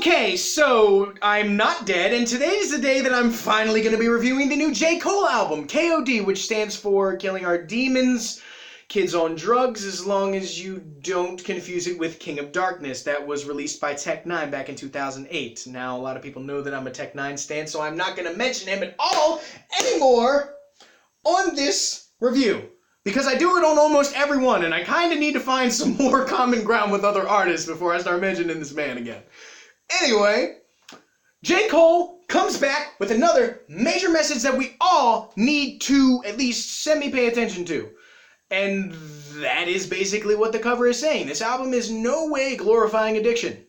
Okay, so I'm not dead, and today's the day that I'm finally going to be reviewing the new J. Cole album, KOD, which stands for Killing Our Demons, Kids on Drugs, as long as you don't confuse it with King of Darkness. That was released by Tech Nine back in 2008. Now, a lot of people know that I'm a Tech Nine stan, so I'm not going to mention him at all anymore on this review. Because I do it on almost everyone, and I kind of need to find some more common ground with other artists before I start mentioning this man again. Anyway, J. Cole comes back with another major message that we all need to at least semi-pay attention to. And that is basically what the cover is saying. This album is no way glorifying addiction.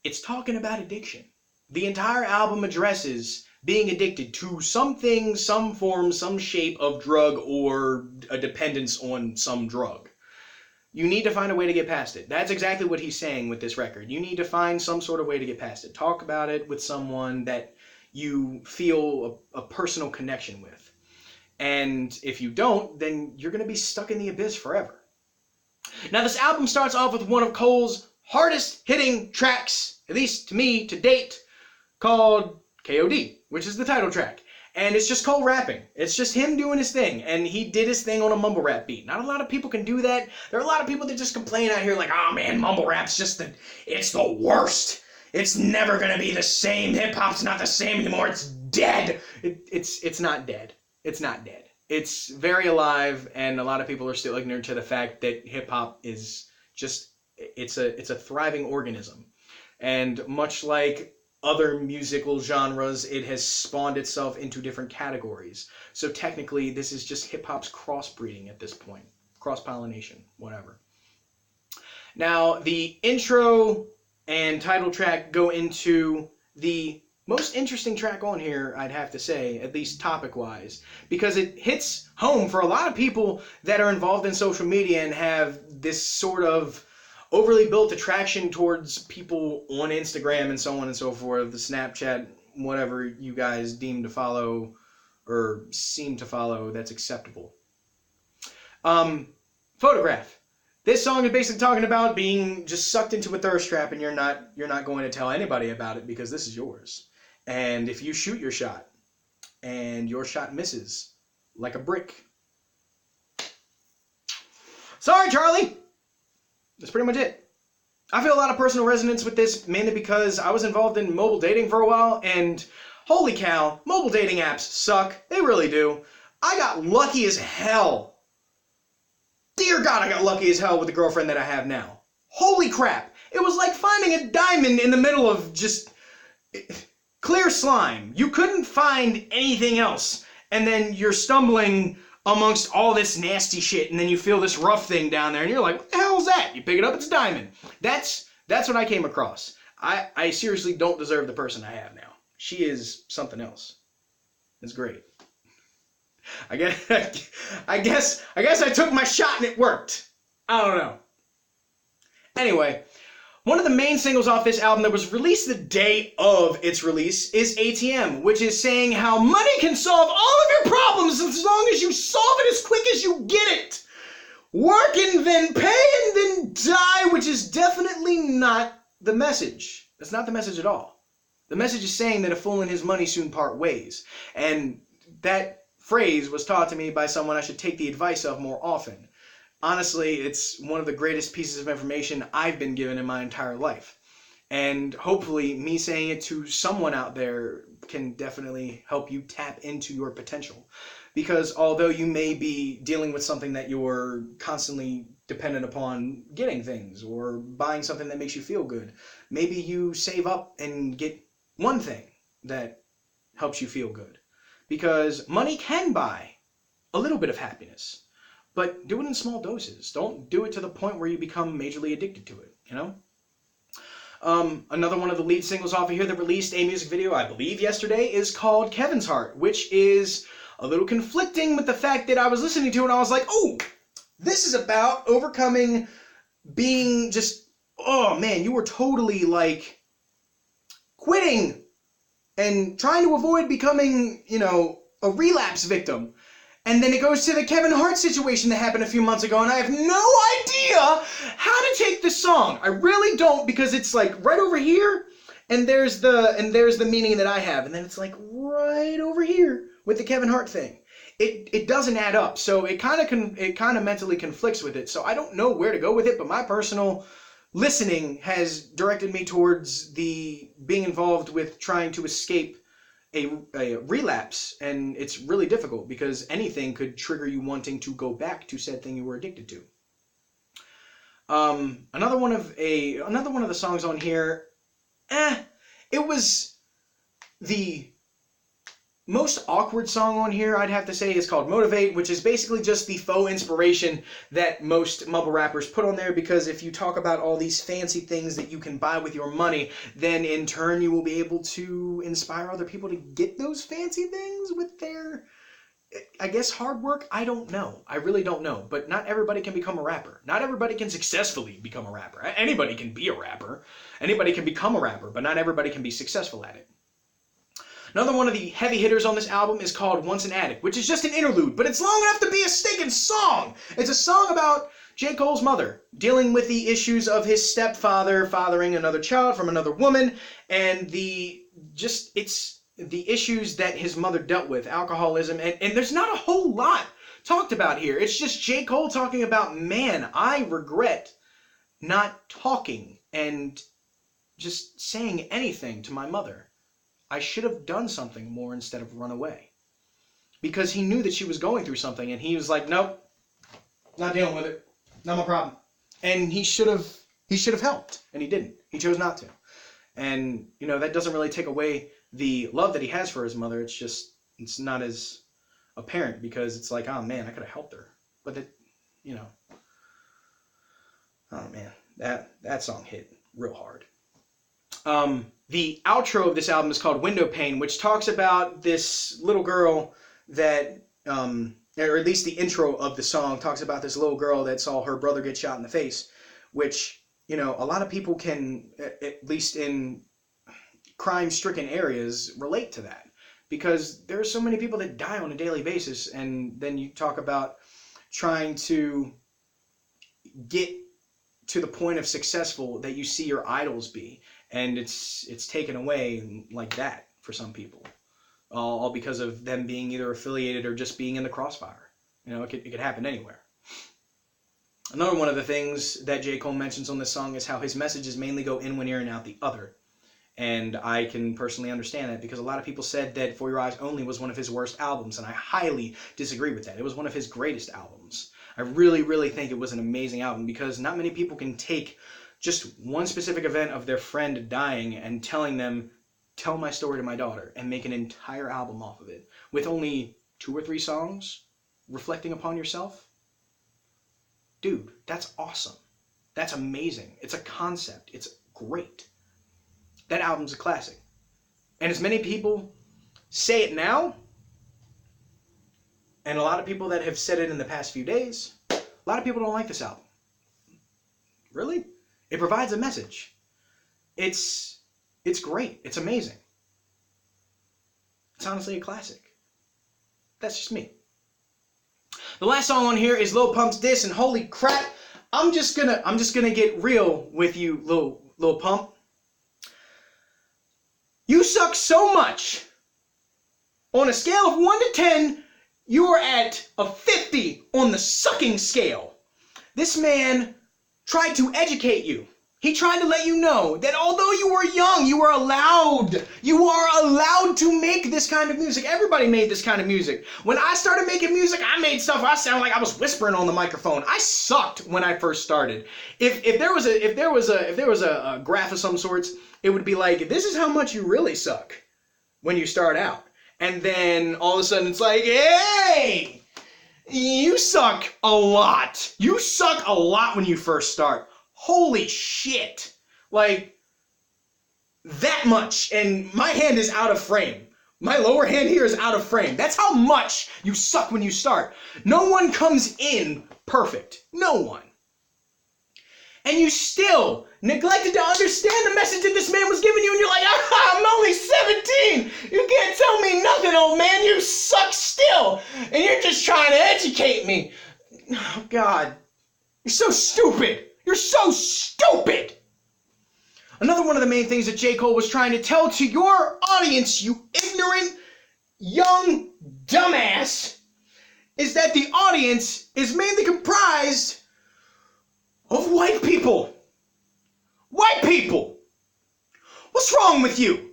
It's talking about addiction. The entire album addresses being addicted to something, some form, some shape of drug or a dependence on some drug. You need to find a way to get past it. That's exactly what he's saying with this record. You need to find some sort of way to get past it. Talk about it with someone that you feel a personal connection with. And if you don't, then you're going to be stuck in the abyss forever. Now, this album starts off with one of Cole's hardest hitting tracks, at least to me, to date, called KOD, which is the title track. And it's just Cole rapping. It's just him doing his thing. And he did his thing on a mumble rap beat. Not a lot of people can do that. There are a lot of people that just complain out here like, oh man, mumble rap's it's the worst. It's never gonna be the same. Hip hop's not the same anymore. It's dead. It's not dead. It's not dead. It's very alive, and a lot of people are still ignorant to the fact that hip hop is just, it's a thriving organism. And much like other musical genres, it has spawned itself into different categories. So technically, this is just hip-hop's crossbreeding at this point. Cross-pollination, whatever. Now, the intro and title track go into the most interesting track on here, I'd have to say, at least topic-wise, because it hits home for a lot of people that are involved in social media and have this sort of overly built attraction towards people on Instagram and so on and so forth, the Snapchat, whatever you guys deem to follow or seem to follow that's acceptable. Photograph. This song is basically talking about being just sucked into a thirst trap, and you're not going to tell anybody about it because this is yours. And if you shoot your shot and your shot misses like a brick, sorry, Charlie. That's pretty much it. I feel a lot of personal resonance with this, mainly because I was involved in mobile dating for a while, and holy cow, mobile dating apps suck. They really do. I got lucky as hell. Dear God, I got lucky as hell with the girlfriend that I have now. Holy crap. It was like finding a diamond in the middle of just clear slime. You couldn't find anything else, and then you're stumbling amongst all this nasty shit, and then you feel this rough thing down there, and you're like, what the hell is that? You pick it up, it's a diamond. That's what I came across. I seriously don't deserve the person I have now. She is something else. It's great. I guess I took my shot and it worked. I don't know. Anyway, one of the main singles off this album that was released the day of its release is ATM, which is saying how money can solve all of your problems as long as you solve it as quick as you get it. Work and then pay and then die, which is definitely not the message. That's not the message at all. The message is saying that a fool and his money soon part ways. And that phrase was taught to me by someone I should take the advice of more often. Honestly, it's one of the greatest pieces of information I've been given in my entire life. And hopefully, me saying it to someone out there can definitely help you tap into your potential. Because although you may be dealing with something that you're constantly dependent upon getting things or buying something that makes you feel good, maybe you save up and get one thing that helps you feel good. Because money can buy a little bit of happiness. But do it in small doses. Don't do it to the point where you become majorly addicted to it, you know? Another one of the lead singles off of here that released a music video, I believe yesterday, is called Kevin's Heart, which is a little conflicting with the fact that I was listening to it and I was like, oh, this is about overcoming being just, oh man, you were totally like quitting and trying to avoid becoming, a relapse victim. And then it goes to the Kevin Hart situation that happened a few months ago, and I have no idea how to take the song. I really don't, because it's like right over here, and there's the meaning that I have, and then it's like right over here with the Kevin Hart thing. It doesn't add up, so it kind of mentally conflicts with it. So I don't know where to go with it, but my personal listening has directed me towards the being involved with trying to escape a relapse, and it's really difficult because anything could trigger you wanting to go back to said thing you were addicted to. Another one of the songs on here, it was the most awkward song on here, I'd have to say, is called Motivate, which is basically just the faux inspiration that most mumble rappers put on there, because if you talk about all these fancy things that you can buy with your money, then in turn you will be able to inspire other people to get those fancy things with their, I guess, hard work. I don't know. I really don't know. But not everybody can become a rapper. Not everybody can successfully become a rapper. Anybody can be a rapper. Anybody can become a rapper, but not everybody can be successful at it. Another one of the heavy hitters on this album is called Once an Addict, which is just an interlude, but it's long enough to be a stinking song. It's a song about J. Cole's mother, dealing with the issues of his stepfather fathering another child from another woman, and it's the issues that his mother dealt with, alcoholism, and there's not a whole lot talked about here. It's just J. Cole talking about, man, I regret not talking and just saying anything to my mother. I should have done something more instead of run away. Because he knew that she was going through something, and he was like, nope, not dealing with it. Not my problem. And he should have helped, and he didn't. He chose not to. And, that doesn't really take away the love that he has for his mother. It's not as apparent, because it's like, oh man, I could have helped her. But oh man, that song hit real hard. The outro of this album is called Window Pane, which talks about this little girl that, or at least the intro of the song talks about this little girl that saw her brother get shot in the face, which, a lot of people can, at least in crime-stricken areas, relate to that. Because there are so many people that die on a daily basis, and then you talk about trying to get to the point of successful that you see your idols be. And it's taken away like that for some people, all because of them being either affiliated or just being in the crossfire. It could happen anywhere. Another one of the things that J. Cole mentions on this song is how his messages mainly go in one ear and out the other. And I can personally understand that, because a lot of people said that For Your Eyes Only was one of his worst albums, and I highly disagree with that. It was one of his greatest albums. I really, really think it was an amazing album, because not many people can take just one specific event of their friend dying and telling them, tell my story to my daughter, and make an entire album off of it with only 2 or 3 songs reflecting upon yourself. Dude, that's awesome. That's amazing. It's a concept. It's great. That album's a classic. And as many people say it now, and a lot of people that have said it in the past few days, a lot of people don't like this album. Really? It provides a message. It's great. It's amazing. It's honestly a classic. That's just me. The last song on here is Lil Pump's diss, and holy crap, I'm just gonna get real with you, Lil Pump. You suck so much. On a scale of 1 to 10, you are at a 50 on the sucking scale. This man tried to educate you. He tried to let you know that although you were young, you are allowed to make this kind of music. Everybody made this kind of music. When I started making music, I made stuff I sounded like I was whispering on the microphone. I sucked when I first started. If there was a graph of some sorts, it would be like, this is how much you really suck when you start out. And then all of a sudden it's like, hey, you suck a lot. You suck a lot when you first start. Holy shit. Like, that much. And my hand is out of frame. My lower hand here is out of frame. That's how much you suck when you start. No one comes in perfect. No one. And you still neglected to understand the message that this man was giving you, and you're like, I'm only 17. You can't tell me nothing, old man. You suck still. And you're just trying to educate me. Oh, God. You're so stupid. You're so stupid. Another one of the main things that J. Cole was trying to tell to your audience, you ignorant, young dumbass, is that the audience is mainly comprised of white people. White people. What's wrong with you?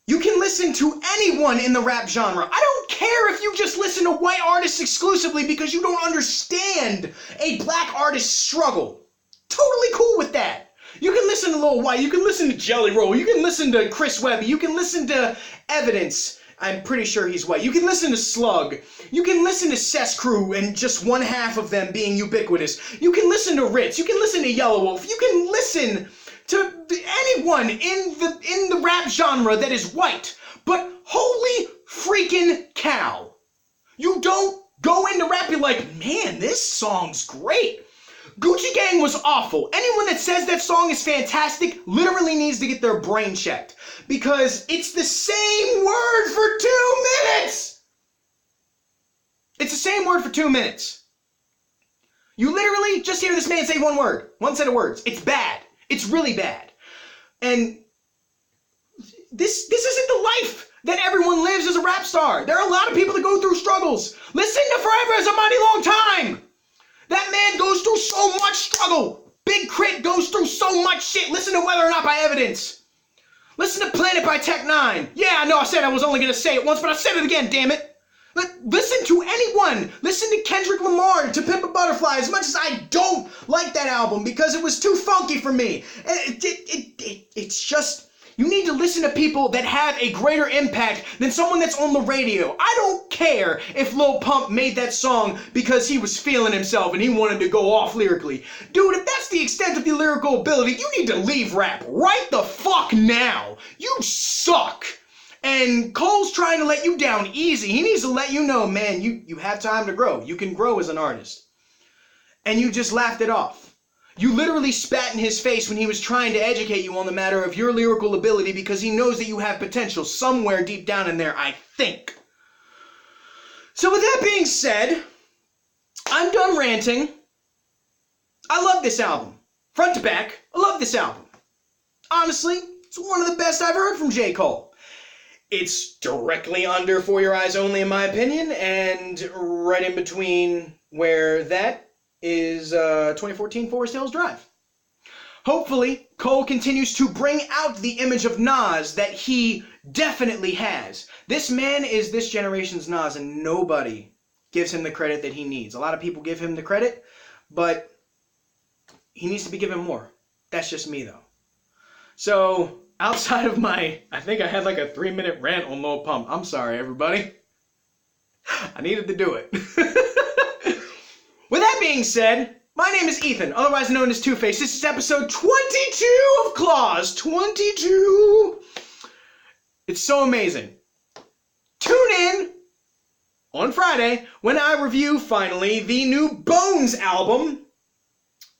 You can listen to anyone in the rap genre. I don't care if you just listen to white artists exclusively because you don't understand a black artist's struggle. Totally cool with that. You can listen to Lil White, you can listen to Jelly Roll, you can listen to Chris Webby, you can listen to Evidence. I'm pretty sure he's white. You can listen to Slug. You can listen to Cess Crew and just one half of them being ubiquitous. You can listen to Ritz. You can listen to Yellow Wolf. You can listen to anyone in the rap genre that is white. But holy freaking cow. You don't go into rap, you're like, man, this song's great. Gucci Gang was awful. Anyone that says that song is fantastic literally needs to get their brain checked. Because it's the same word for 2 minutes. It's the same word for 2 minutes. You literally just hear this man say one word. One set of words. It's bad. It's really bad. And this isn't the life that everyone lives as a rap star. There are a lot of people that go through struggles. Listen to Forever Is a Mighty Long Time. That man goes through so much struggle. Big Crit goes through so much shit. Listen to Whether or Not by Evidence. Listen to Planet by Tech 9. Yeah, I know I said I was only going to say it once, but I said it again, damn it. Listen to anyone. Listen to Kendrick Lamar, To Pimp a Butterfly, as much as I don't like that album because it was too funky for me. It's just, you need to listen to people that have a greater impact than someone that's on the radio. I don't care if Lil Pump made that song because he was feeling himself and he wanted to go off lyrically. Dude, if that's the extent of your lyrical ability, you need to leave rap right the fuck now. You suck. And Cole's trying to let you down easy. He needs to let you know, man, you have time to grow. You can grow as an artist. And you just laughed it off. You literally spat in his face when he was trying to educate you on the matter of your lyrical ability because he knows that you have potential somewhere deep down in there, I think. So with that being said, I'm done ranting. I love this album. Front to back, I love this album. Honestly, it's one of the best I've heard from J. Cole. It's directly under For Your Eyes Only, in my opinion, and right in between where that is 2014 Forest Hills Drive. Hopefully, Cole continues to bring out the image of Nas that he definitely has. This man is this generation's Nas, and nobody gives him the credit that he needs. A lot of people give him the credit, but he needs to be given more. That's just me, though. So, outside of I think I had like a 3-minute rant on Lil Pump. I'm sorry, everybody. I needed to do it. With that being said, my name is Ethan, otherwise known as Two-Face. This is episode 22 of Claws. 22. It's so amazing. Tune in on Friday when I review, finally, the new Bones album,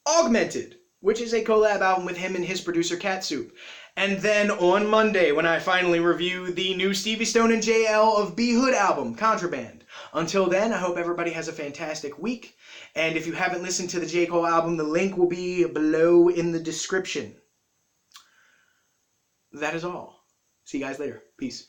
Augmented, which is a collab album with him and his producer, Catsup. And then on Monday, when I finally review the new Stevie Stone and JL of B Hood album, Contraband. Until then, I hope everybody has a fantastic week. And if you haven't listened to the J. Cole album, the link will be below in the description. That is all. See you guys later. Peace.